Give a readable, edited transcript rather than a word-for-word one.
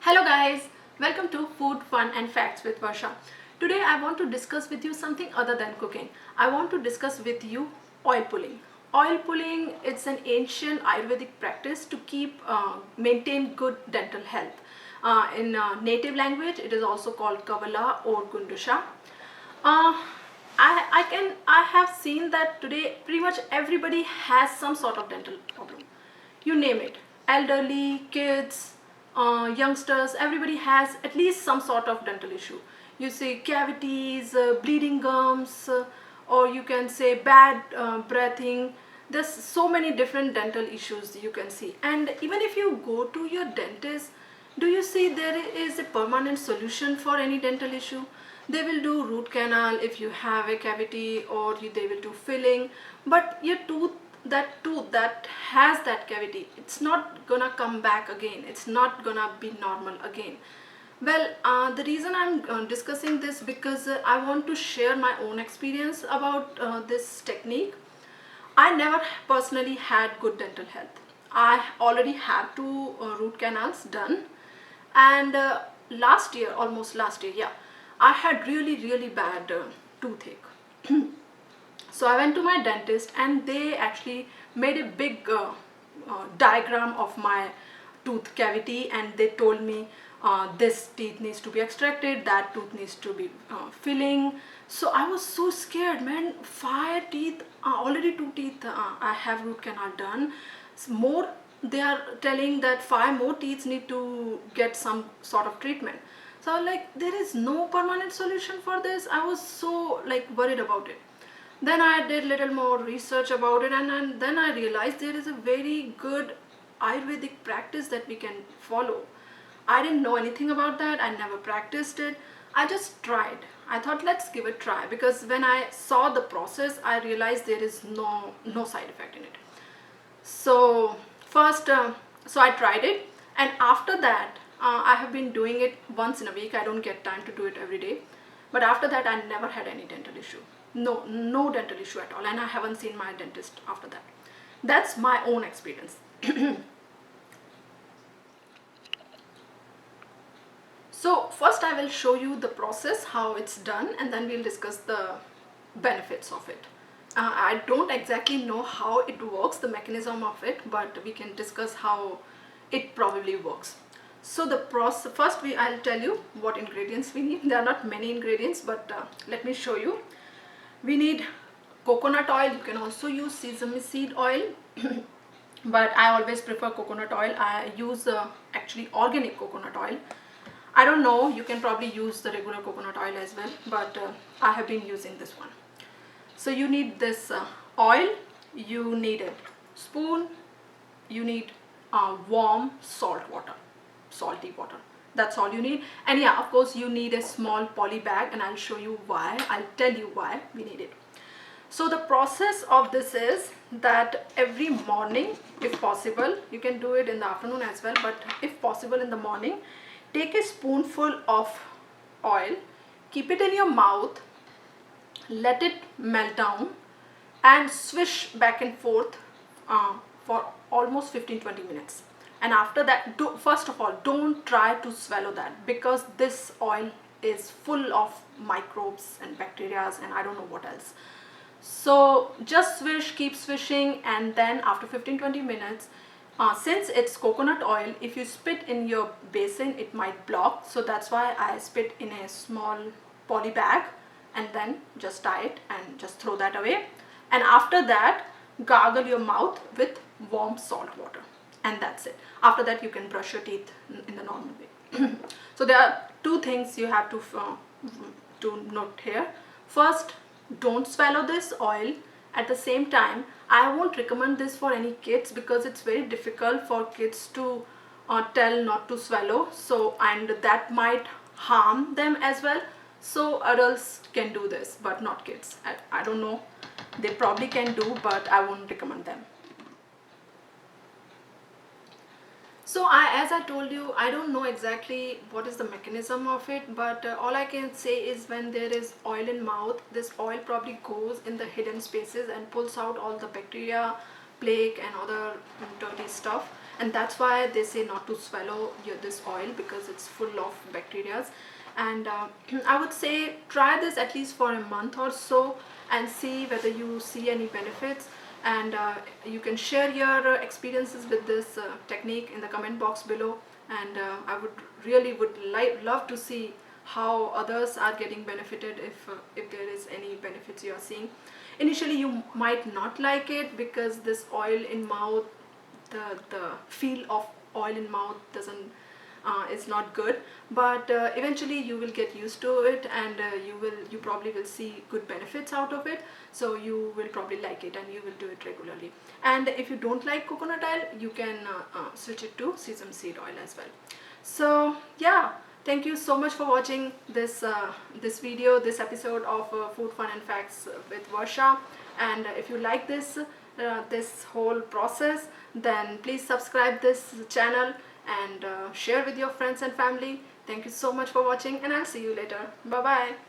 Hello guys, welcome to Food, Fun and Facts with Varsha. Today I want to discuss with you something other than cooking. I want to discuss with you oil pulling. Oil pulling, it's an ancient Ayurvedic practice to maintain good dental health. In native language, it is also called Kavala or Gundusha. Uh, I have seen that today pretty much everybody has some sort of dental problem. You name it, elderly, kids, youngsters, everybody has at least some sort of dental issue. You say cavities, bleeding gums, or you can say bad breathing. There's so many different dental issues you can see. And even if you go to your dentist, do you see there is a permanent solution for any dental issue? They will do root canal if you have a cavity, or they will do filling, but your tooth that has that cavity, it's not gonna come back again, it's not gonna be normal again. Well, the reason I'm discussing this because I want to share my own experience about this technique. I never personally had good dental health. I already had two root canals done, and almost last year, yeah, I had really bad toothache. So I went to my dentist, and they actually made a big diagram of my tooth cavity, and they told me this teeth needs to be extracted, that tooth needs to be filling. So I was so scared, man. Five teeth, already two teeth I have root canal done. More, they are telling that five more teeth need to get some sort of treatment. So I was like, there is no permanent solution for this. I was so like worried about it. Then I did little more research about it, and then I realized there is a very good Ayurvedic practice that we can follow. I didn't know anything about that. I never practiced it. I just tried. I thought, let's give it a try, because when I saw the process, I realized there is no side effect in it. So first, so I tried it, and after that, I have been doing it once in a week. I don't get time to do it every day, but after that, I never had any dental issue. No dental issue at all, and I haven't seen my dentist after that. That's my own experience. So first I will show you the process, how it's done, and then we'll discuss the benefits of it. I don't exactly know how it works, the mechanism of it, but we can discuss how it probably works. So the process, first I'll tell you what ingredients we need. There are not many ingredients, but let me show you. We need coconut oil. You can also use sesame seed oil, but I always prefer coconut oil. I use actually organic coconut oil. I don't know, you can probably use the regular coconut oil as well, but I have been using this one. So you need this oil, you need a spoon, you need warm salty water. That's all you need. And yeah, of course you need a small poly bag, and I'll show you why. I'll tell you why we need it. So the process of this is that every morning, if possible, you can do it in the afternoon as well, but if possible in the morning, take a spoonful of oil, keep it in your mouth, let it melt down, and swish back and forth for almost 15-20 minutes. And after that, first of all, don't try to swallow that, because this oil is full of microbes and bacteria and I don't know what else. So just swish, keep swishing, and then after 15-20 minutes, since it's coconut oil, if you spit in your basin, it might block. So that's why I spit in a small poly bag, and then just tie it and just throw that away. And after that, gargle your mouth with warm salt water, and that's it. After that, you can brush your teeth in the normal way. So there are two things you have to note here. First, don't swallow this oil. At the same time, I won't recommend this for any kids, because it's very difficult for kids to tell not to swallow. So, and that might harm them as well. So adults can do this, but not kids. I don't know. They probably can do, but I won't recommend them. So as I told you, I don't know exactly what is the mechanism of it, but all I can say is when there is oil in mouth, this oil probably goes in the hidden spaces and pulls out all the bacteria, plaque and other dirty stuff. and that's why they say not to swallow this oil, because it's full of bacteria. And I would say try this at least for a month or so and see whether you see any benefits. And you can share your experiences with this technique in the comment box below. And I would really love to see how others are getting benefited, if there is any benefits you are seeing. Initially you might not like it because this oil in mouth, the feel of oil in mouth doesn't is not good, but eventually you will get used to it, and you probably will see good benefits out of it. So you will probably like it and you will do it regularly. And if you don't like coconut oil, you can switch it to sesame seed oil as well. So yeah, thank you so much for watching this video, this episode of Food Fun and Facts with Varsha. And if you like this whole process, then please subscribe this channel and share with your friends and family. Thank you so much for watching, and I'll see you later. Bye bye.